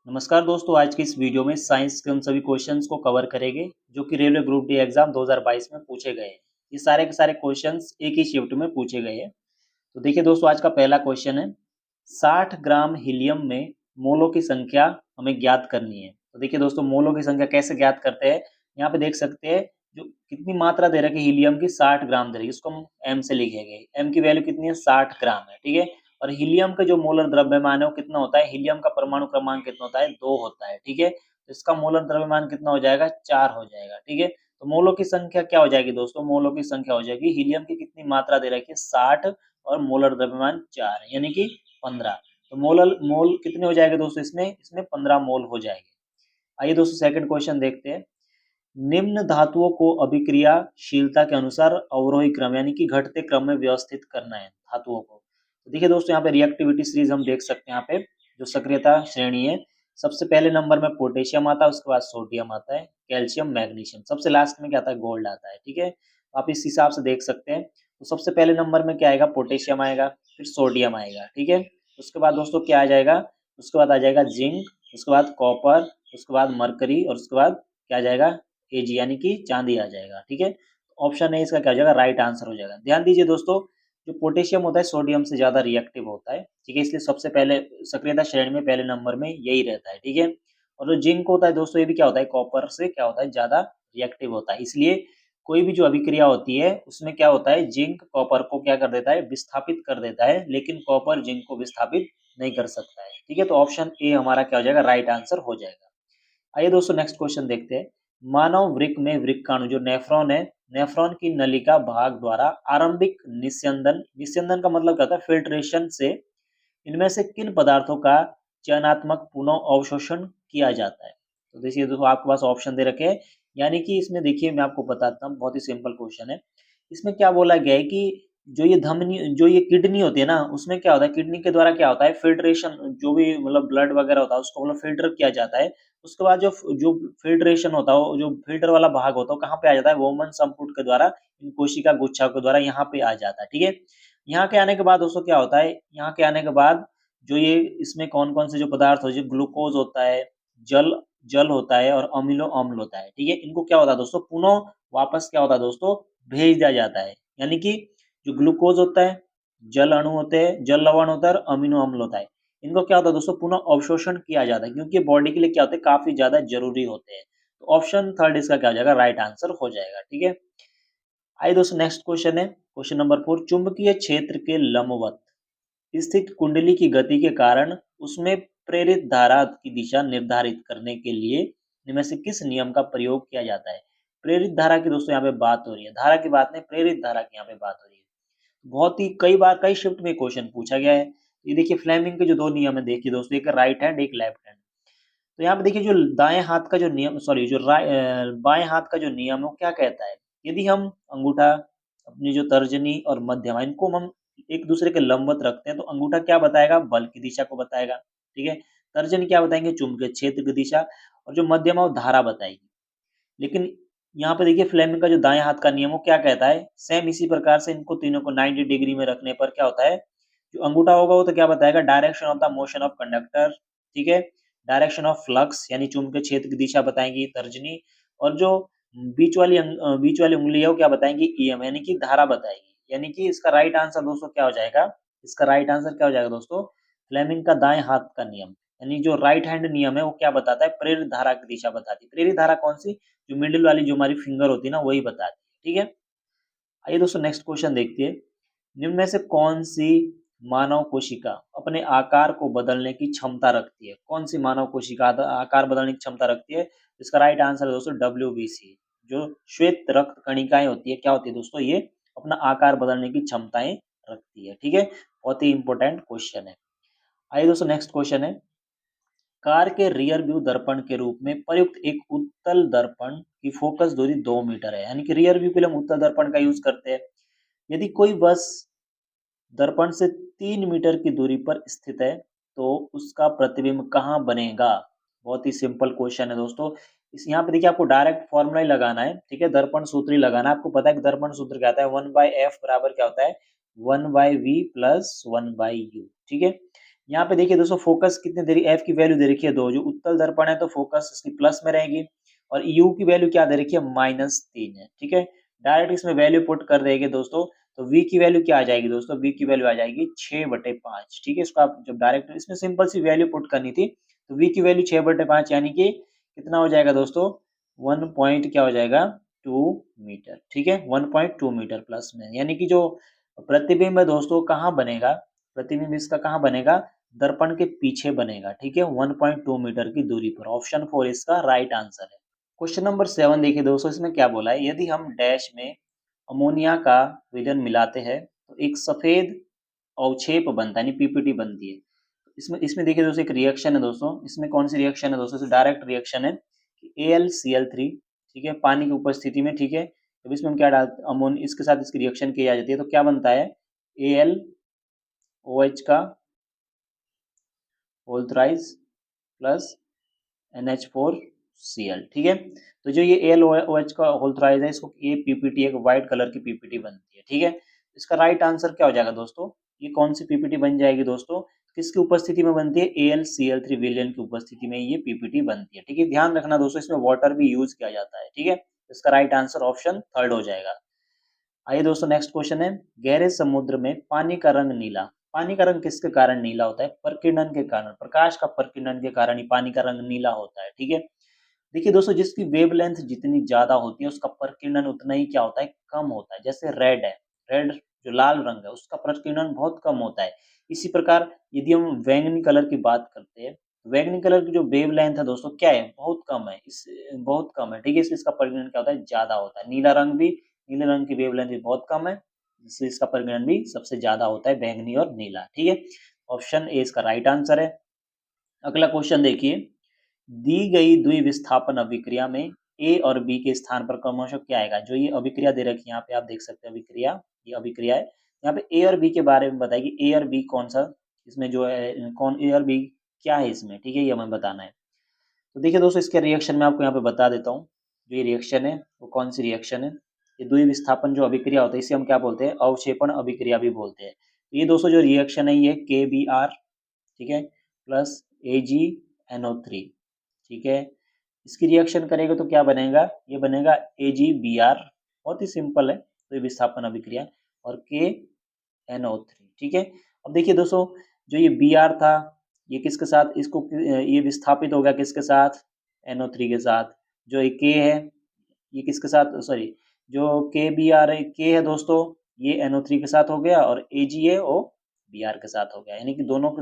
नमस्कार दोस्तों, आज की इस वीडियो में साइंस के हम सभी क्वेश्चंस को कवर करेंगे जो कि रेलवे ग्रुप डी एग्जाम 2022 में पूछे गए हैं। ये सारे के सारे क्वेश्चंस एक ही शिफ्ट में पूछे गए हैं। तो देखिए दोस्तों, आज का पहला क्वेश्चन है 60 ग्राम हीलियम में मोलों की संख्या हमें ज्ञात करनी है। तो देखिए दोस्तों, मोलों की संख्या कैसे ज्ञात करते हैं, यहाँ पे देख सकते हैं जो कितनी मात्रा दे रखी है हीलियम की 60 ग्राम दे रखी है, इसको हम एम से लिखेंगे। एम की वैल्यू कितनी है, 60 ग्राम है, ठीक है। और हीलियम का जो मोलर द्रव्यमान है वो कितना होता है, हीलियम का परमाणु क्रमांक कितना होता है, 2 होता है, ठीक है। तो इसका मोलर द्रव्यमान कितना हो जाएगा, 4 हो जाएगा, ठीक है। तो मोलों की संख्या क्या हो जाएगी दोस्तों, मोलों की संख्या हो जाएगी, हीलियम की कितनी मात्रा दे रखी है 60 और मोलर द्रव्यमान 4 यानी कि 15। तो मोल कितने हो जाएंगे दोस्तों, इसमें 15 मोल हो जाएंगे। आइए दोस्तों सेकंड क्वेश्चन देखते हैं। निम्न धातुओं को अभिक्रियाशीलता के अनुसार अवरोही क्रम यानी कि घटते क्रम में व्यवस्थित करना है धातुओं को। तो देखिए दोस्तों, यहाँ पे रिएक्टिविटी सीरीज हम देख सकते हैं। यहाँ पे जो सक्रियता श्रेणी है, सबसे पहले नंबर में पोटेशियम आता है, उसके बाद सोडियम आता है, कैल्शियम, मैग्नीशियम, सबसे लास्ट में क्या आता है, गोल्ड आता है, ठीक है। तो आप इस हिसाब से देख सकते हैं। तो सबसे पहले नंबर में क्या आएगा, पोटेशियम आएगा, फिर सोडियम आएगा, ठीक है। उसके बाद दोस्तों क्या आ जाएगा, उसके बाद आ जाएगा जिंक, उसके बाद कॉपर, उसके बाद मरकरी और उसके बाद क्या आ जाएगा, एजी यानी कि चांदी आ जाएगा, ठीक है। ऑप्शन ए इसका क्या हो जाएगा, राइट आंसर हो जाएगा। ध्यान दीजिए दोस्तों, जो पोटेशियम होता है सोडियम से ज्यादा रिएक्टिव होता है, ठीक है, इसलिए सबसे पहले सक्रियता श्रेणी में पहले नंबर में यही रहता है, ठीक है। और जो जिंक होता है दोस्तों, ये भी क्या होता है, कॉपर से क्या होता है, ज्यादा रिएक्टिव होता है, इसलिए कोई भी जो अभिक्रिया होती है उसमें क्या होता है, जिंक कॉपर को क्या कर देता है, विस्थापित कर देता है, लेकिन कॉपर जिंक को विस्थापित नहीं कर सकता है, ठीक है। तो ऑप्शन ए हमारा क्या हो जाएगा, राइट आंसर हो जाएगा। आइए दोस्तों नेक्स्ट क्वेश्चन देखते हैं। मानव वृक्क में वृक्काणु जो नेफ्रॉन है, नेफ्रॉन की नलिका भाग द्वारा आरंभिक निस्यंदन, निस्यंदन का मतलब क्या होता है, फिल्ट्रेशन से इनमें से किन पदार्थों का चयनात्मक पुनः अवशोषण किया जाता है। तो देखिए दोस्तों, आपके पास ऑप्शन दे रखे हैं, यानी कि इसमें देखिए मैं आपको बताता हूँ, बहुत ही सिंपल क्वेश्चन है। इसमें क्या बोला गया है कि जो ये धमनी, जो ये किडनी होती है ना, उसमें क्या होता है, किडनी के द्वारा क्या होता है, फिल्ट्रेशन, जो भी मतलब ब्लड वगैरह होता है उसको मतलब फिल्टर किया जाता है। उसके बाद जो जो फिल्ट्रेशन होता है, जो फिल्टर वाला भाग होता है, कहाँ पे आ जाता है, वोमन संपुट के द्वारा, इन कोशिका गुच्छा के द्वारा यहाँ पे आ जाता है, ठीक है। यहाँ के आने के बाद दोस्तों क्या होता है, यहाँ के आने के बाद जो ये इसमें कौन-कौन से जो पदार्थ हो, जो ग्लूकोज होता है, जल जल होता है और अमीनो अम्ल होता है, ठीक है। इनको क्या होता है दोस्तों, पुनः वापस क्या होता है दोस्तों, भेज दिया जाता है। यानी कि जो ग्लूकोज होता है, जल अणु होते हैं, जल लवण होता है और अमीनो अम्ल होता है, इनको क्या होता है दोस्तों, पुनः अवशोषण किया जाता है, क्योंकि बॉडी के लिए क्या होते हैं, काफी ज्यादा जरूरी होते हैं। तो ऑप्शन थर्ड इसका क्या हो जाएगा, राइट आंसर हो जाएगा, ठीक है। आइए दोस्तों नेक्स्ट क्वेश्चन है, क्वेश्चन नंबर 4। चुंबकीय क्षेत्र के लंबवत स्थित कुंडली की गति के कारण उसमें प्रेरित धारा की दिशा निर्धारित करने के लिए इनमें से किस नियम का प्रयोग किया जाता है। प्रेरित धारा की दोस्तों यहाँ पे बात हो रही है, धारा की बात नहीं, प्रेरित धारा की यहाँ पे बात हो रही है। बहुत ही कई बार कई शिफ्ट में क्वेश्चन पूछा गया है। ये देखिए फ्लेमिंग के जो दो नियम है, देखिए दोस्तों, एक राइट हैंड एक लेफ्ट हैंड। तो यहाँ पे देखिए जो दाएं हाथ का जो नियम, सॉरी जो बाएं हाथ का जो नियम है वो क्या कहता है, यदि हम अंगूठा, अपनी जो तर्जनी और मध्यमा, इनको हम एक दूसरे के लंबवत रखते हैं, तो अंगूठा क्या बताएगा, बल की दिशा को बताएगा, ठीक है। तर्जनी क्या बताएंगे, चुंबकीय क्षेत्र की दिशा, और जो मध्यमा वो धारा बताएगी। लेकिन यहाँ पे देखिए फ्लेमिंग का जो दाएं हाथ का नियम वो क्या कहता है, सेम इसी प्रकार से इनको तीनों को 90 डिग्री में रखने पर क्या होता है, जो अंगूठा होगा वो तो क्या बताएगा, direction of the motion of conductor, ठीक है। डायरेक्शन ऑफ फ्लक्स यानी चुंबकीय क्षेत्र की दिशा बताएंगी तर्जनी, और जो बीच वाली उंगली है वो क्या बताएंगी, ईएम यानी कि धारा बताएगी। यानी कि इसका राइट आंसर दोस्तों क्या हो जाएगा, इसका राइट आंसर क्या हो जाएगा दोस्तों, फ्लेमिंग का दाएं हाथ का नियम, यानी जो राइट हैंड नियम है वो क्या बताता है, प्रेरित धारा की दिशा बताती है। प्रेरित धारा कौन सी, जो मिडिल वाली जो हमारी फिंगर होती है ना, वही बताती है, ठीक है। आइए दोस्तों नेक्स्ट क्वेश्चन देखते हैं। निम्न में से कौन सी मानव कोशिका अपने आकार को बदलने की क्षमता रखती है, कौन सी मानव कोशिका आकार बदलने की क्षमता रखती है। इसका राइट आंसर है दोस्तों डब्ल्यूबीसी, जो श्वेत रक्त कणिकाएं होती है, क्या होती है दोस्तों, ये अपना आकार बदलने की क्षमताएं रखती है, ठीक है। बहुत ही इंपॉर्टेंट क्वेश्चन है। आइए दोस्तों नेक्स्ट क्वेश्चन है। कार के रियर व्यू दर्पण के रूप में प्रयुक्त एक उत्तल दर्पण की फोकस दूरी 2 मीटर है, यानी कि रियर व्यू के लिए हम उत्तल दर्पण का यूज करते हैं। यदि कोई बस दर्पण से 3 मीटर की दूरी पर स्थित है तो उसका प्रतिबिंब कहाँ बनेगा। बहुत ही सिंपल क्वेश्चन है दोस्तों। इस यहाँ पे देखिए आपको डायरेक्ट फॉर्मूला ही लगाना है, ठीक है, दर्पण सूत्र ही लगाना है। आपको पता है कि दर्पण सूत्र क्या होता है, 1/f बराबर क्या होता है, 1/v प्लस 1/u, ठीक है। यहाँ पे देखिए दोस्तों फोकस कितने दे रही है, एफ की वैल्यू दे रखी है 2, जो उत्तल दर्पण है तो फोकस इसकी प्लस में रहेगी, और यू की वैल्यू क्या दे रखी है -3 है। ठीक है, डायरेक्ट इसमें वैल्यू पुट कर देंगे दोस्तों, तो वी की वैल्यू क्या आ जाएगी दोस्तों, वी की वैल्यू आ जाएगी 6/5। ठीक है, इसको आप जब डायरेक्ट इसमें सिंपल सी वैल्यू पुट करनी थी, तो वी की वैल्यू 6/5 यानी कि कितना हो जाएगा दोस्तों, 1 पॉइंट क्या हो जाएगा 2 मीटर। ठीक है, 1.2 मीटर प्लस में, यानी कि जो प्रतिबिंब है दोस्तों कहाँ बनेगा, प्रतिबिंब इसका कहाँ बनेगा, दर्पण के पीछे बनेगा। ठीक है, 1.2 मीटर की दूरी पर। ऑप्शन 4 इसका राइट आंसर है। क्वेश्चन नंबर 7 देखिए दोस्तों, इसमें क्या बोला है, यदि हम डैश में अमोनिया का विलयन मिलाते हैं तो एक सफेद अवक्षेप बनता है, यानी पीपीटी बनती है। इसमें इसमें देखिए दोस्तों एक रिएक्शन है दोस्तों, इसमें कौन सी रिएक्शन है दोस्तों, डायरेक्ट रिएक्शन है कि AlCl3, ठीक है, पानी की उपस्थिति में। ठीक है, तो इसमें हम क्या डालते हैं, अमोनिया, इसके साथ इसकी रिएक्शन की जाती है तो क्या बनता है, AlOH का होल थ्राइस प्लस NH4Cl। ठीक है, तो जो ये AlOH का होल थ्राइस है, इसको ये पीपीटी, एक व्हाइट कलर की पीपीटी बनती है। ठीक है, इसका राइट आंसर क्या हो जाएगा दोस्तों, ये कौन सी पीपीटी बन जाएगी दोस्तों, किसकी उपस्थिति में बनती है, AlCl3 विलयन की उपस्थिति में ये पीपीटी बनती है। ठीक है, ध्यान रखना दोस्तों, इसमें वाटर भी यूज किया जाता है। ठीक है, इसका राइट आंसर ऑप्शन 3 हो जाएगा। आइए दोस्तों नेक्स्ट क्वेश्चन है, गहरे समुद्र में पानी का रंग नीला। पानी का रंग किसके कारण नीला होता है, प्रकीर्णन के कारण, प्रकाश का प्रकीर्णन के कारण ही पानी का रंग नीला होता है। ठीक है, देखिए दोस्तों जिसकी वेवलेंथ जितनी ज्यादा होती है उसका प्रकीर्णन उतना ही क्या होता है, कम होता है। जैसे रेड है, रेड जो लाल रंग है उसका प्रकीर्णन बहुत कम होता है। इसी प्रकार यदि हम बैंगनी कलर की बात करते हैं, बैंगनी कलर की जो वेवलेंथ है दोस्तों क्या है, बहुत कम है, इस बहुत कम है। ठीक है, इसलिए इसका प्रकीर्णन क्या होता है, ज्यादा होता है। नीला रंग भी, नीले रंग की वेवलेंथ भी बहुत कम है, जिससे इसका प्रकीर्णन भी सबसे ज्यादा होता है, बैंगनी और नीला। ठीक है, ऑप्शन ए इसका राइट आंसर है। अगला क्वेश्चन देखिए, दी गई द्विविस्थापन अभिक्रिया में ए और बी के स्थान पर क्रमशः क्या आएगा। जो ये अभिक्रिया दे रखी है यहाँ पे आप देख सकते हैं, अभिक्रिया, ये अभिक्रिया है। यहाँ पे ए और बी के बारे में बताइए कि ए और बी कौन सा, इसमें जो है कौन ए और बी क्या है इसमें। ठीक है, ये हमें बताना है। तो देखिए दोस्तों इसके रिएक्शन में आपको यहाँ पे बता देता हूँ, जो ये रिएक्शन है वो कौन सी रिएक्शन है। ये द्विविस्थापन जो अभिक्रिया होता है इसे हम क्या बोलते हैं, अवक्षेपण अभिक्रिया भी बोलते हैं। तो ये दोस्तों जो रिएक्शन है ये KBr, ठीक है, प्लस AgNO3। ठीक है, इसकी रिएक्शन करेगा तो क्या बनेगा, ये बनेगा AgBr, बहुत ही सिंपल है, तो ये विस्थापन अभिक्रिया, और KNO3। ठीक है, अब देखिए दोस्तों जो ये Br था ये किसके साथ, इसको ये विस्थापित हो गया किसके साथ, NO3 के साथ। जो ये K है ये किसके साथ, सॉरी, जो KBr है, K है दोस्तों, ये NO3 के साथ हो गया, और Ag है वो Br के साथ हो गया, यानी कि दोनों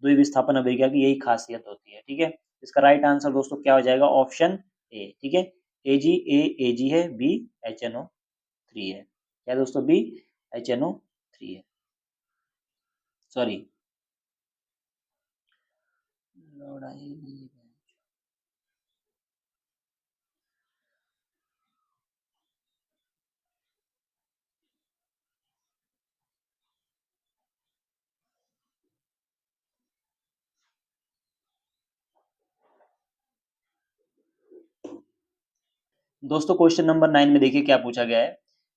द्विविस्थापन अभिक्रिया की यही खासियत होती है। ठीक है, इसका राइट आंसर दोस्तों क्या हो जाएगा, ऑप्शन ए। ठीक है, Ag है, B HNO3 है, क्या दोस्तों, B HNO3 है, सॉरी। दोस्तों क्वेश्चन नंबर 9 में देखिए क्या पूछा गया है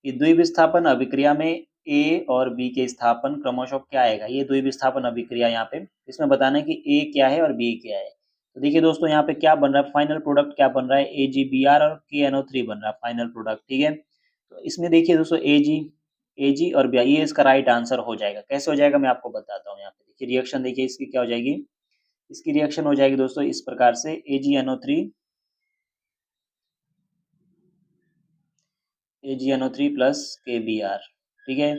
कि द्विविस्थापन अभिक्रिया में ए और बी के स्थापन क्रमशः क्या आएगा। ये द्विविस्थापन अभिक्रिया यहाँ पे इसमें बताना है कि ए क्या है और बी क्या है। तो देखिए दोस्तों यहाँ पे क्या बन रहा है, फाइनल प्रोडक्ट क्या बन रहा है, AgBr और KNO3 बन रहा है फाइनल प्रोडक्ट। ठीक है, तो इसमें देखिए दोस्तों Ag और Br, ये इसका राइट आंसर हो जाएगा। कैसे हो जाएगा मैं आपको बताता हूँ। यहाँ पे देखिए रिएक्शन, देखिए इसकी क्या हो जाएगी, इसकी रिएक्शन हो जाएगी दोस्तों इस प्रकार से, AgNO3 प्लस KBr। ठीक है,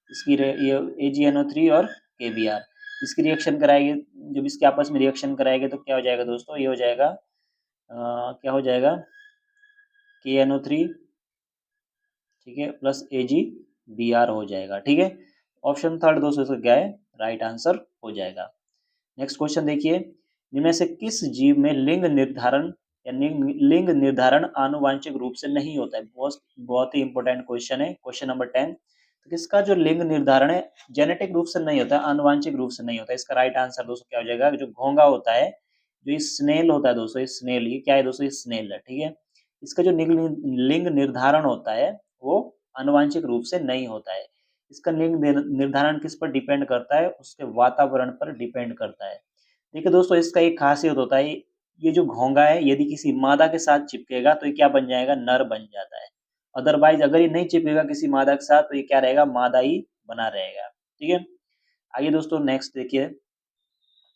इसकी ये AgNO3 और KBr, इसकी रिएक्शन कराएंगे, जब इसके आपस में रिएक्शन कराएंगे तो क्या हो जाएगा दोस्तों, ये हो जाएगा क्या हो जाएगा, KNO3, ठीक है, प्लस AgBr हो जाएगा। ठीक है, ऑप्शन 3 दोस्तों इसका क्या है, राइट आंसर हो जाएगा। नेक्स्ट क्वेश्चन देखिए, इनमें से किस जीव में लिंग निर्धारण या लिंग निर्धारण आनुवांशिक रूप से नहीं होता है। बहुत बहुत ही इंपॉर्टेंट क्वेश्चन है, क्वेश्चन नंबर 10। तो किसका जो लिंग निर्धारण है जेनेटिक रूप से नहीं होता है, आनुवांशिक रूप से नहीं होता है। इसका राइट आंसर दोस्तों क्या हो जाएगा, जो घोंगा होता है, जो स्नेल होता है दोस्तों, स्नेल, ये क्या है दोस्तों, स्नेल है। ठीक है, इसका जो लिंग निर्धारण होता है वो आनुवांशिक रूप से नहीं होता है। इसका लिंग निर्धारण किस पर डिपेंड करता है? उसके वातावरण पर डिपेंड करता है। देखिए दोस्तों, इसका एक खासियत होता है, ये जो घोंघा है यदि किसी मादा के साथ चिपकेगा तो ये क्या बन जाएगा? नर बन जाता है। अदरवाइज अगर ये नहीं चिपकेगा किसी मादा के साथ तो ये क्या रहेगा? मादा ही बना रहेगा। ठीक है। आइए दोस्तों नेक्स्ट देखिए,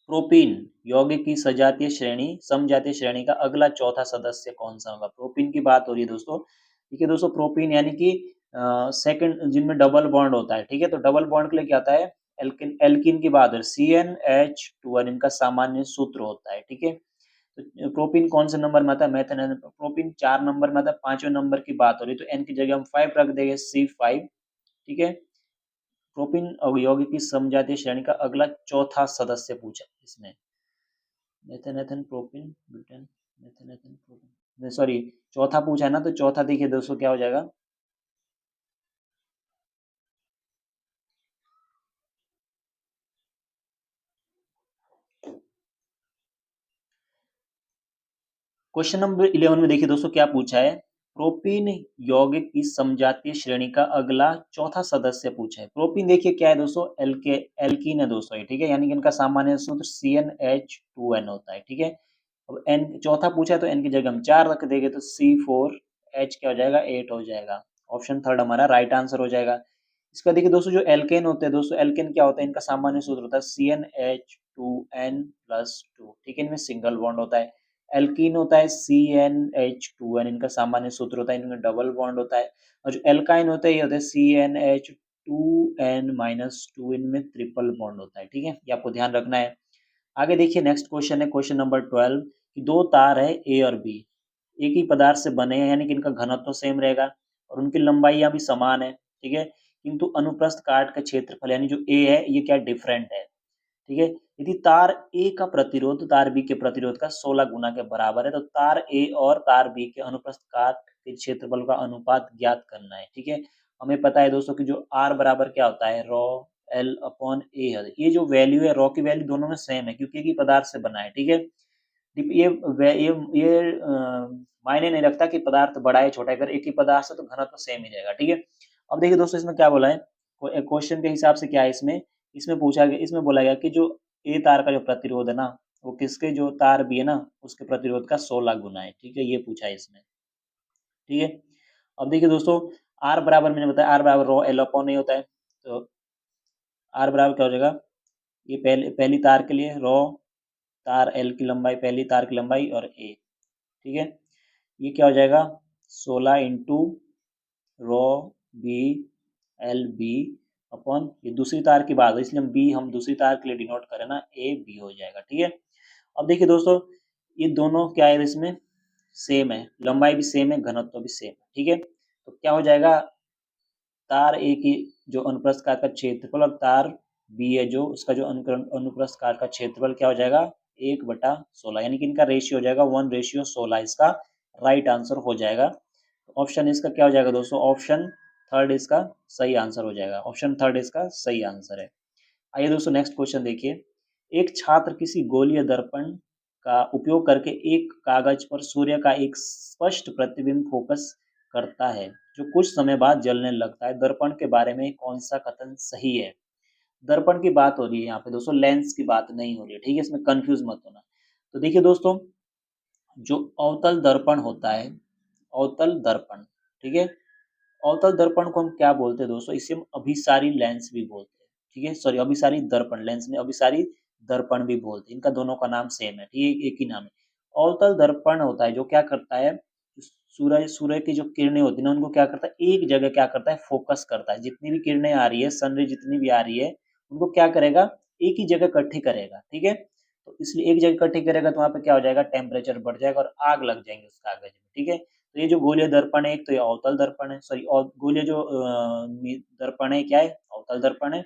प्रोपीन यौगिक की सजातीय श्रेणी समजातीय श्रेणी का अगला चौथा सदस्य कौन सा होगा? प्रोपीन की बात हो रही है दोस्तों। ठीक है दोस्तों, प्रोपीन यानी कि सेकंड जिनमें डबल बॉन्ड होता है। ठीक है, तो डबल बॉन्ड के लिए क्या होता है? एल्किन एल्किन की बात है, CnH2n इनका सामान्य सूत्र होता है। ठीक है, तो प्रोपीन कौन से नंबर में आता है? मेथेन प्रोपीन 4 नंबर में आता है। 5वें नंबर की बात हो रही है तो एन की जगह हम 5 रख देंगे, C5। ठीक है, प्रोपीन यौगिक की समजातीय श्रेणी का अगला चौथा सदस्य पूछा इसने। मेथेनेथन प्रोपीन ब्यूटेन मेथेनेथन प्रोपीन, सॉरी चौथा पूछा है ना, तो चौथा देखिए दोस्तों क्या हो जाएगा? क्वेश्चन नंबर 11 में देखिए दोस्तों क्या पूछा है? प्रोपीन यौगिक की समजातीय श्रेणी का अगला चौथा सदस्य पूछा है। प्रोपीन देखिए क्या है दोस्तों? एल्कीन है दोस्तों ये। ठीक है, यानी कि इनका सामान्य सूत्र CnH2n होता है। ठीक है, अब एन चौथा पूछा है तो एन की जगह हम 4 रख देंगे तो C4H क्या हो जाएगा? 8 हो जाएगा। ऑप्शन थर्ड हमारा राइट आंसर हो जाएगा। इसका देखिए दोस्तों, जो एल्केन होते हैं दोस्तों, एल्केन क्या होता है? इनका सामान्य सूत्र होता है CnH2n+2। ठीक है, इनमें सिंगल बॉन्ड होता है। एल्कीन होता है CnH2n, इनका सामान्य सूत्र होता है, इनमें डबल बॉन्ड होता है। और जो एल्काइन होता है ये होता है CnH2n-2, इनमें ट्रिपल बॉन्ड होता है। ठीक है, ये आपको ध्यान रखना है। आगे देखिए नेक्स्ट क्वेश्चन है, क्वेश्चन नंबर 12 कि दो तार है ए और बी, एक ही पदार्थ से बने हैं, यानी कि इनका घनत्व तो सेम रहेगा और उनकी लंबाइयां भी समान है। ठीक है, किंतु अनुप्रस्थ काट का क्षेत्रफल यानी जो ए है ये क्या डिफरेंट है। ठीक है, यदि तार ए का प्रतिरोध तार बी के प्रतिरोध का 16 गुना के बराबर है तो तार ए और तार बी के अनुप्रस्थ काट के क्षेत्रफल का अनुपात ज्ञात करना है। ठीक है, हमें पता है दोस्तों कि जो आर बराबर क्या होता है? रॉ एल अपॉन ए है। ये जो वैल्यू है, रॉ की वैल्यू दोनों में सेम है क्योंकि एक ही पदार्थ से बना है। ठीक है, ये मायने नहीं रखता कि पदार्थ बड़ा है छोटा है, अगर एक ही पदार्थ है तो घनत्व तो सेम ही रहेगा। ठीक है, अब देखिए दोस्तों इसमें क्या बोला है, क्वेश्चन के हिसाब से क्या है इसमें, इसमें पूछा गया, इसमें बोला गया कि जो ए तार का जो प्रतिरोध है ना, वो किसके जो तार बी है ना उसके प्रतिरोध का 16 गुना है। ठीक है, ये पूछा है इसमें। ठीक है, अब देखिए दोस्तों, आर बराबर मैंने बताया, आर बराबर रो एल अपॉन ए होता है, तो आर बराबर क्या हो जाएगा? ये पहली तार के लिए रो तार एल की लंबाई, पहली तार की लंबाई और ए। ठीक है, ये क्या हो जाएगा? 16 into rho B L B upon ये दूसरी तार की बात है इसलिए हम बी हम दूसरी तार के लिए डिनोट करें ना, ए बी हो जाएगा। ठीक है, अब देखिए दोस्तों, ये दोनों क्या है इसमें? सेम है, लंबाई भी सेम है, घनत्व भी सेम है। ठीक है, तो क्या हो जाएगा? तार ए की जो अनुप्रस्थ काट का क्षेत्रफल और तार बी है जो उसका जो अनुप्रस्थ काट का क्षेत्रफल क्या हो जाएगा? 1/16, यानी कि इनका रेशियो हो जाएगा 1:16, इसका राइट आंसर हो जाएगा। ऑप्शन इसका क्या हो जाएगा दोस्तों? ऑप्शन थर्ड इसका सही आंसर हो जाएगा। ऑप्शन थर्ड इसका सही आंसर है। आइए दोस्तों नेक्स्ट क्वेश्चन देखिए, एक छात्र किसी गोलीय दर्पण का उपयोग करके एक कागज पर सूर्य का एक स्पष्ट प्रतिबिंब फोकस करता है जो कुछ समय बाद जलने लगता है। दर्पण के बारे में कौन सा कथन सही है? दर्पण की बात हो रही है यहाँ पे दोस्तों, लेंस की बात नहीं हो रही है। ठीक है, इसमें कंफ्यूज मत होना। तो देखिए दोस्तों, जो अवतल दर्पण होता है, अवतल दर्पण, ठीक है, अवतल दर्पण को हम क्या बोलते हैं दोस्तों? इसे हम अभिसारी लेंस भी बोलते हैं। ठीक है, सॉरी अभिसारी दर्पण, लेंस में अभिसारी दर्पण भी बोलते हैं, इनका दोनों का नाम सेम है। ठीक है, एक ही नाम है। अवतल दर्पण होता है जो क्या करता है, सूर्य सूर्य की जो किरणें होती है ना उनको क्या करता है? एक जगह क्या करता है? फोकस करता है। जितनी भी किरणें आ रही है, सनरे जितनी भी आ रही है, उनको क्या करेगा? एक ही जगह इकट्ठी करेगा। ठीक है, तो इसलिए एक जगह इकट्ठी करेगा तो वहां पे क्या हो जाएगा? टेम्परेचर बढ़ जाएगा और आग लग जाएंगे उस कागज में। ठीक है, तो ये जो गोलीय दर्पण है, एक तो ये अवतल दर्पण है, सॉरी गोलीय जो दर्पण है क्या है? अवतल दर्पण है।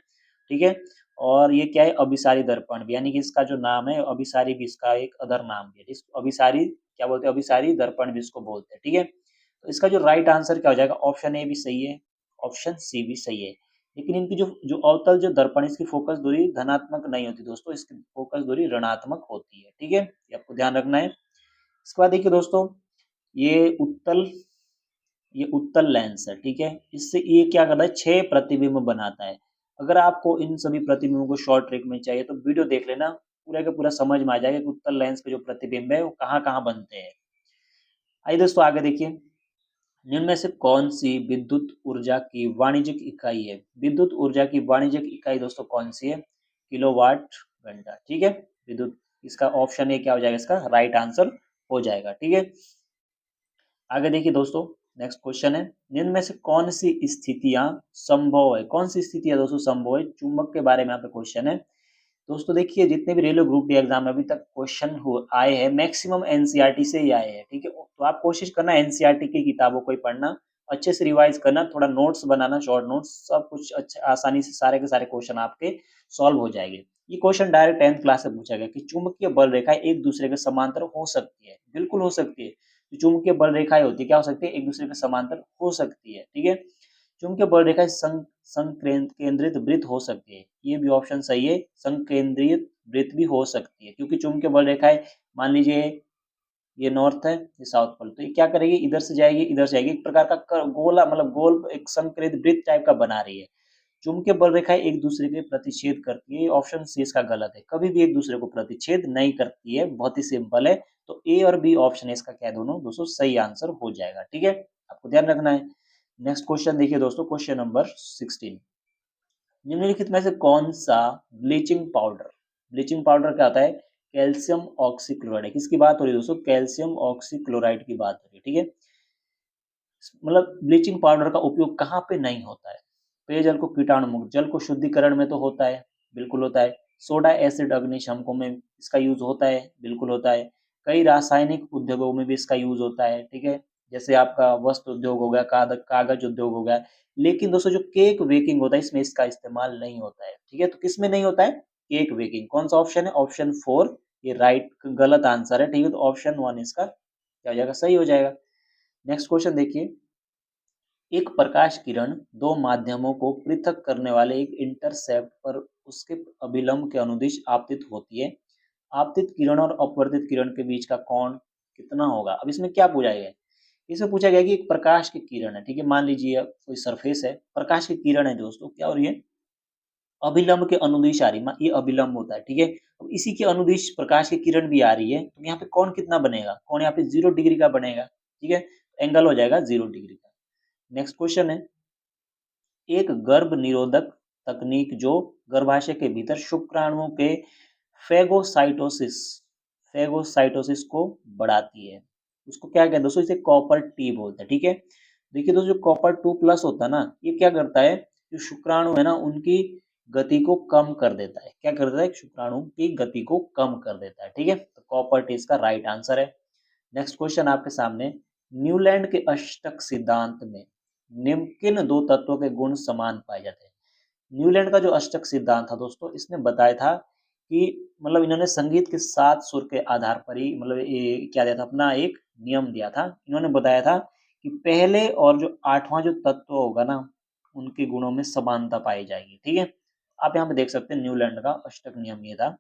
ठीक है, और ये क्या है? अभिसारी दर्पण भी, यानी कि इसका जो नाम है अभिसारी भी, इसका एक अदर नाम भी है। इसको अभिसारी क्या बोलते हैं? अभिसारी दर्पण भी इसको बोलते हैं। ठीक है, तो इसका जो राइट आंसर क्या हो जाएगा? ऑप्शन ए भी सही है, ऑप्शन सी भी सही है। लेकिन इनकी जो जो अवतल जो दर्पण है, इसकी फोकस दूरी धनात्मक नहीं होती दोस्तों, इसकी फोकस दूरी ऋणात्मक होती है। ठीक है, ये आपको ध्यान रखना है। इसके बाद देखिए दोस्तों, ये उत्तल ये उत्तल लेंस है, ठीक है। इससे ये क्या करता है, 6 प्रतिबिंब बनाता है। अगर आपको इन सभी प्रतिबिंबों को शॉर्ट ट्रिक में चाहिए तो वीडियो देख लेना, पूरा का पूरा समझ में आ जाएगा कि उत्तल लेंस के जो प्रतिबिंब है वो कहाँ-कहाँ बनते हैं। आइए दोस्तों आगे देखिए, निम्न में से कौन सी विद्युत ऊर्जा की वाणिज्यिक इकाई है? विद्युत ऊर्जा की वाणिज्यिक इकाई दोस्तों कौन सी है? किलोवाट घंटा, ठीक है। विद्युत, इसका ऑप्शन ए क्या हो जाएगा, इसका राइट आंसर हो जाएगा, ठीक है। आगे देखिए दोस्तों, नेक्स्ट क्वेश्चन है, निम्न में से कौन सी स्थितियां संभव है? कौन सी स्थितियां दोस्तों संभव है? चुंबक के बारे में यहाँ पे क्वेश्चन है। दोस्तों देखिए, जितने भी रेलवे ग्रुप डी एग्जाम में अभी तक क्वेश्चन आए हैं, मैक्सिमम एनसीईआरटी से ही आए हैं, ठीक है। तो आप कोशिश करना एनसीईआरटी की किताबों को ही पढ़ना, अच्छे से रिवाइज करना, थोड़ा नोट्स बनाना, शॉर्ट नोट्स, सब कुछ अच्छा आसानी से सारे के सारे क्वेश्चन आपके सॉल्व हो जाएंगे। ये क्वेश्चन डायरेक्ट 10th क्लास से पूछा गया कि चुंबकीय बल रेखाएं एक दूसरे के समांतर हो सकती है। बिल्कुल हो सकती है। जो चुंबकीय बल रेखाएं होती है, क्या हो सकती है, एक दूसरे के समांतर हो सकती है, ठीक है। चुंबकीय बल रेखाएं संकेंद्रित वृत्त हो सकती है, ये भी ऑप्शन सही है, संकेंद्रित वृत्त भी हो सकती है, क्योंकि चुंबकीय बल रेखाएं, मान लीजिए ये नॉर्थ है, ये साउथ पोल, तो ये क्या करेगी, इधर से जाएगी, इधर से जाएगी, एक प्रकार का गोला, मतलब गोल, एक संकेंद्रित वृत्त टाइप का बना रही है। चुंबकीय बल रेखाएं एक दूसरे के प्रतिच्छेद करती है, ऑप्शन सी इसका गलत है, कभी भी एक दूसरे को प्रतिच्छेद नहीं करती है, बहुत ही सिंपल है। तो ए और बी ऑप्शन इसका क्या, दोनों दोस्तों सही आंसर हो जाएगा, ठीक है। आपको ध्यान रखना है। नेक्स्ट क्वेश्चन देखिए दोस्तों, क्वेश्चन नंबर 16, निम्नलिखित में से कौन सा ब्लीचिंग पाउडर, ब्लीचिंग पाउडर क्या होता है, कैल्शियम ऑक्सीक्लोराइड, किसकी बात हो रही है दोस्तों, कैल्शियम ऑक्सीक्लोराइड की बात हो रही है, ठीक है। मतलब ब्लीचिंग पाउडर का उपयोग कहाँ पे नहीं होता है? पेयजल को कीटाणु मुक्त, जल को शुद्धिकरण में तो होता है, बिल्कुल होता है। सोडा एसिड अग्निशमकों में इसका यूज होता है, बिल्कुल होता है। कई रासायनिक उद्योगों में भी इसका यूज होता है, ठीक है। जैसे आपका वस्त्र उद्योग हो गया, कागज उद्योग हो गया। लेकिन दोस्तों जो केक बेकिंग होता है, इसमें इसका इस्तेमाल नहीं होता है, ठीक है। तो किस में नहीं होता है, केक बेकिंग। कौन सा ऑप्शन है, ऑप्शन 4, ये राइट गलत आंसर है, ठीक है। तो ऑप्शन 1 इसका क्या हो जाएगा, सही हो जाएगा। नेक्स्ट क्वेश्चन देखिए, एक प्रकाश किरण दो माध्यमों को पृथक करने वाले एक इंटरसेप्ट पर उसके अभिलंब के अनुदिश आपतित होती है। आपतित किरण और अपवर्तित किरण के बीच का कोण कितना होगा? अब इसमें क्या पूछा गया है? इसमें पूछा गया कि एक प्रकाश की किरण है, ठीक है। मान लीजिए कोई सरफेस है, प्रकाश की किरण है दोस्तों, क्या हो रही है, अभिलंब के अनुदिश आ रही है, ये अभिलंब होता है, ठीक है। अब इसी के अनुदिश प्रकाश की किरण भी आ रही है, तो यहाँ पे कोण कितना बनेगा, कोण यहाँ पे 0 डिग्री का बनेगा, ठीक है। एंगल हो जाएगा 0 डिग्री का। नेक्स्ट क्वेश्चन है, एक गर्भ निरोधक तकनीक जो गर्भाशय के भीतर शुक्राणुओं के फेगोसाइटोसिस फेगोसाइटोसिस को बढ़ाती है, उसको क्या कहते हैं दोस्तों, इसे कॉपर टी बोलते हैं, ठीक है। देखिए दोस्तों, जो कॉपर 2+ होता है ना, ये क्या करता है, जो शुक्राणु है ना, उनकी गति को कम कर देता है। क्या कर देता है, शुक्राणु की गति को कम कर देता है, ठीक है। तो कॉपर टी इसका राइट आंसर है। नेक्स्ट क्वेश्चन आपके सामने, न्यूलैंड के अष्टक सिद्धांत में निम्न किन दो तत्वों के गुण समान पाए जाते हैं? न्यूलैंड का जो अष्टक सिद्धांत था दोस्तों, इसने बताया था कि मतलब इन्होंने संगीत के 7 सुर के आधार पर ही, मतलब ये क्या दिया था, अपना एक नियम दिया था। इन्होंने बताया था कि पहले और जो 8वां जो तत्व होगा ना, उनके गुणों में समानता पाई जाएगी, ठीक है। आप यहाँ पे देख सकते हैं न्यूलैंड का अष्टक नियम ये था।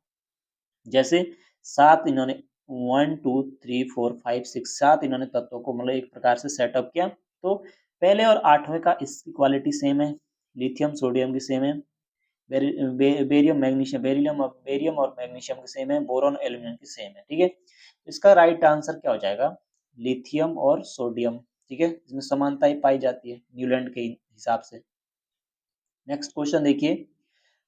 जैसे 7 इन्होंने 1 2 3 4 5 6 7 इन्होंने तत्वों को मतलब एक प्रकार से सेटअप किया। तो पहले और 8वें का इसकी क्वालिटी सेम है, लिथियम सोडियम की सेम है, बेरियम और मैग्नीशियम की सेम है, बोरॉन एल्यूमिनियम की सेम है, ठीक है। इसका राइट आंसर क्या हो जाएगा, लिथियम और सोडियम, ठीक है। इसमें समानता ही पाई जाती है न्यूलैंड के हिसाब से। नेक्स्ट क्वेश्चन देखिए,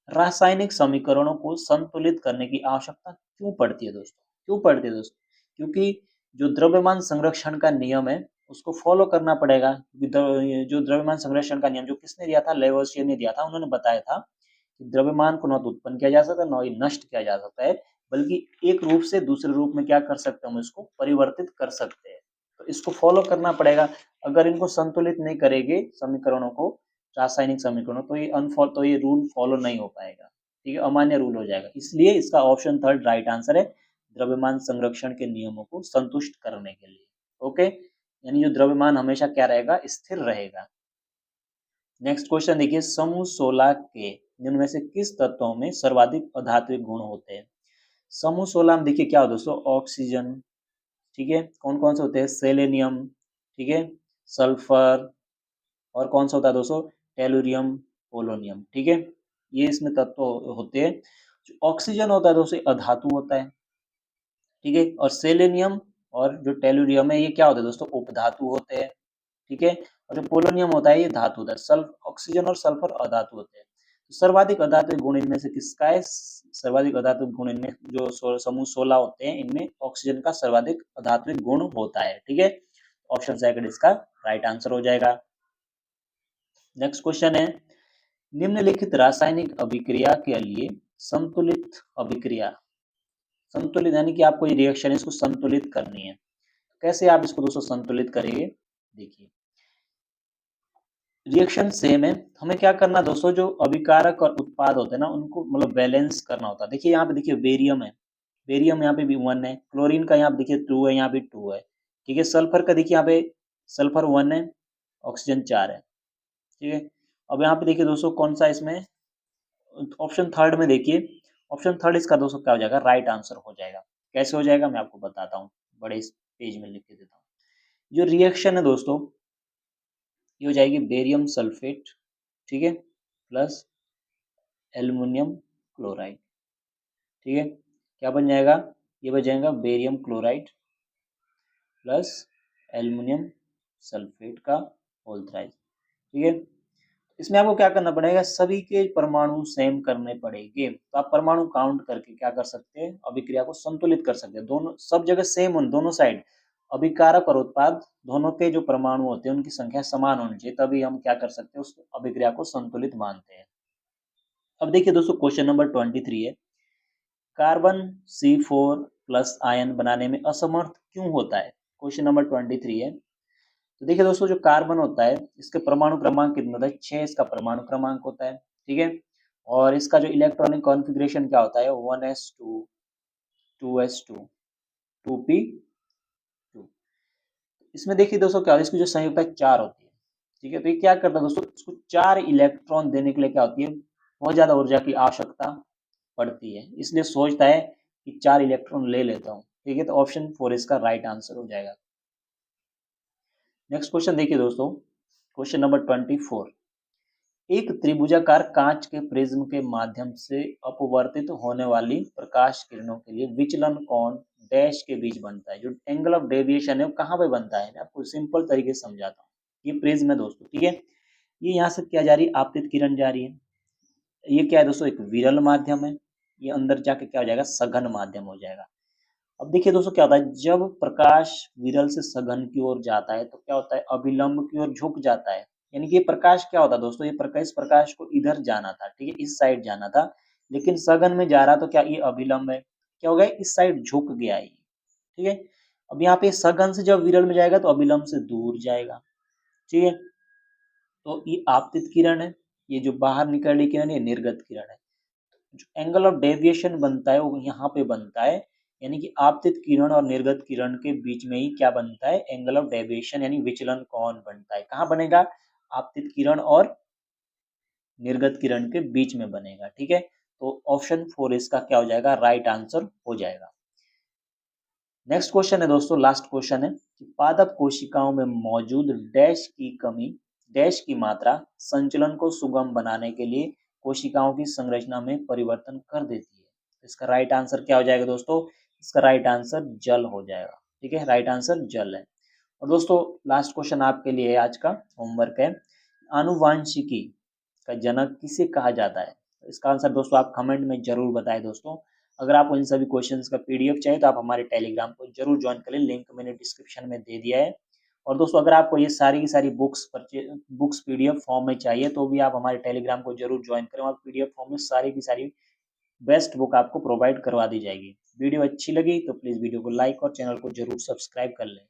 रासायनिक समीकरणों को संतुलित करने की आवश्यकता क्यों पड़ती है दोस्तों, क्यों पड़ती है दोस्तों? क्योंकि जो द्रव्यमान संरक्षण का नियम है उसको फॉलो करना पड़ेगा। जो द्रव्यमान संरक्षण का नियम जो किसने दिया था, लेवोसियर ने दिया था। उन्होंने बताया था कि द्रव्यमान को न तो उत्पन्न किया जा सकता, न ही नष्ट किया जा सकता है, बल्कि एक रूप से दूसरे रूप में क्या कर सकते हैं, हम इसको परिवर्तित कर सकते हैं। तो इसको फॉलो करना पड़ेगा। अगर इनको संतुलित नहीं करेंगे समीकरणों को, रासायनिक समीकरणों, तो ये रूल फॉलो नहीं हो पाएगा, ठीक है, अमान्य रूल हो जाएगा। इसलिए इसका ऑप्शन 3 राइट आंसर है, द्रव्यमान संरक्षण के नियमों को संतुष्ट करने के लिए। ओके, यानी जो द्रव्यमान हमेशा क्या रहेगा, स्थिर रहेगा। नेक्स्ट क्वेश्चन देखिए, समूह 16 के निम्न में से किस तत्वों में सर्वाधिक अधात्विक गुण होते हैं? समूह 16 में देखिए क्या हो दोस्तों, ऑक्सीजन, ठीक है। कौन कौन से होते हैं, सेलेनियम, ठीक है, सल्फर और कौन सा होता है दोस्तों, टेलुरियम, पोलोनियम। ठीक है, ये इसमें तत्व होते हैं। जो ऑक्सीजन होता है दोस्तों अधातु होता है। ठीक है, और सेलेनियम और जो टेलुरियम है ये क्या होते हैं दोस्तों, उपधातु होते हैं। ठीक है, और जो पोलोनियम होता है ये धातु होता है। ऑक्सीजन और सल्फर अधातु होते हैं। तो सर्वाधिक अधातु गुण इनमें से किसका है, सर्वाधिक अधातु गुण इनमें जो समूह 16 होते हैं इनमें ऑक्सीजन का सर्वाधिक अधात्विक गुण होता है। ठीक है, ऑप्शन सेकंड इसका राइट आंसर हो जाएगा। नेक्स्ट क्वेश्चन है, निम्नलिखित रासायनिक अभिक्रिया के लिए संतुलित अभिक्रिया, संतुलित यानी कि आपको ये रिएक्शन इसको संतुलित करनी है। कैसे आप इसको दोस्तों संतुलित करेंगे, देखिए रिएक्शन सेम है, हमें क्या करना दोस्तों, जो अभिकारक और उत्पाद होते हैं ना उनको मतलब बैलेंस करना होता है। देखिए यहाँ पे देखिए बेरियम है, बेरियम यहाँ पे भी 1 है, क्लोरीन का यहाँ पे देखिए 2 है, यहाँ भी 2 है। ठीक है, सल्फर का देखिए यहाँ पे सल्फर 1 है, ऑक्सीजन 4 है। ठीक है, अब यहाँ पे देखिए दोस्तों कौन सा इसमें ऑप्शन थर्ड में देखिए, ऑप्शन थर्ड इसका दोस्तों क्या हो जाएगा, राइट आंसर हो जाएगा। कैसे हो जाएगा मैं आपको बताता हूँ, बड़े इस पेज में लिख के देता हूँ। जो रिएक्शन है दोस्तों ये हो जाएगी बेरियम सल्फेट, ठीक है, प्लस एल्युमिनियम क्लोराइड। ठीक है, क्या बन जाएगा, ये बन जाएगा barium chloride plus aluminium sulphate का होल थ्राइस। ठीक है, इसमें आपको क्या करना पड़ेगा, सभी के परमाणु सेम करने पड़ेंगे। तो आप परमाणु काउंट करके क्या कर सकते हैं, अभिक्रिया को संतुलित कर सकते हैं। दोनों सब जगह सेम होने, दोनों साइड अभिकारक और उत्पाद दोनों के जो परमाणु होते हैं उनकी संख्या समान होनी चाहिए, तभी हम क्या कर सकते हैं, उस अभिक्रिया को संतुलित मानते हैं। अब देखिए दोस्तों क्वेश्चन नंबर 23 है, कार्बन C4 प्लस आयन बनाने में असमर्थ क्यों होता है। क्वेश्चन नंबर 23 है। तो देखिए दोस्तों जो कार्बन होता है इसके परमाणु क्रमांक कितना होता है, 6 इसका परमाणु क्रमांक होता है। ठीक है, और इसका जो इलेक्ट्रॉनिक कॉन्फ़िगरेशन क्या होता है, 1s2 2s2 2p2। इसमें देखिए दोस्तों क्या होता है, इसकी जो संयुक्ता 4 होती है। ठीक है, तो ये क्या करता है दोस्तों, इसको 4 इलेक्ट्रॉन देने के लिए क्या होती है, बहुत ज्यादा ऊर्जा की आवश्यकता पड़ती है, इसलिए सोचता है कि 4 इलेक्ट्रॉन ले लेता हूँ। ठीक है, तो ऑप्शन 4 इसका राइट आंसर हो जाएगा। नेक्स्ट क्वेश्चन देखिए दोस्तों, क्वेश्चन नंबर 24, एक त्रिभुजाकार कांच के प्रिज्म के माध्यम से अपवर्तित होने वाली प्रकाश किरणों के लिए विचलन कोण डैश के बीच बनता है। जो एंगल ऑफ डेविएशन है वो कहाँ पे बनता है, मैं आपको सिंपल तरीके से समझाता हूँ। ये प्रिज्म है दोस्तों, ठीक है, ये यहाँ से क्या जा रही है, आपतित किरण जा रही है। ये क्या है दोस्तों, एक विरल माध्यम है, ये अंदर जाके क्या हो जाएगा, सघन माध्यम हो जाएगा। अब देखिए दोस्तों क्या होता है, जब प्रकाश विरल से सघन की ओर जाता है तो क्या होता है, अभिलंब की ओर झुक जाता है। यानी कि ये प्रकाश क्या होता है दोस्तों, ये प्रकाश, इस प्रकाश को इधर जाना था, ठीक है, इस साइड जाना था, लेकिन सघन में जा रहा तो क्या ये अभिलंब है, क्या हो गया, इस साइड झुक गया ये। ठीक है, अब यहाँ पे सघन से जब विरल में जाएगा तो अभिलंब से दूर जाएगा। ठीक है, तो ये आपतित किरण है, ये जो बाहर निकल रही किरण ये निर्गत किरण है। जो एंगल ऑफ डेविएशन बनता है वो यहाँ पे बनता है, यानी कि आपतित किरण और निर्गत किरण के बीच में ही क्या बनता है, एंगल ऑफ डेविएशन यानी विचलन कोण बनता है। कहाँ बनेगा, आपतित किरण और निर्गत किरण के बीच में बनेगा। ठीक है, तो ऑप्शन 4 इसका क्या हो जाएगा, राइट आंसर हो जाएगा। नेक्स्ट क्वेश्चन है दोस्तों, लास्ट क्वेश्चन है कि पादप कोशिकाओं में मौजूद डैश की कमी, डैश की मात्रा संचलन को सुगम बनाने के लिए कोशिकाओं की संरचना में परिवर्तन कर देती है। इसका राइट आंसर क्या हो जाएगा दोस्तों, इसका राइट आंसर जल हो जाएगा। ठीक है, राइट आंसर जल है। और दोस्तों लास्ट क्वेश्चन आपके लिए आज का होमवर्क है, आनुवांशिकी का जनक किसे कहा जाता है। इसका आंसर दोस्तों आप कमेंट में जरूर बताएं दोस्तों। अगर आपको इन सभी क्वेश्चंस का पीडीएफ चाहिए तो आप हमारे टेलीग्राम को जरूर ज्वाइन करें, लिंक मैंने डिस्क्रिप्शन में दे दिया है। और दोस्तों अगर आपको ये सारी की सारी बुक्स पीडीएफ फॉर्म में चाहिए तो भी आप हमारे टेलीग्राम को जरूर ज्वाइन करें, और पीडीएफ फॉर्म में सारी की सारी बेस्ट बुक आपको प्रोवाइड करवा दी जाएगी। वीडियो अच्छी लगी तो प्लीज़ वीडियो को लाइक और चैनल को जरूर सब्सक्राइब कर लें।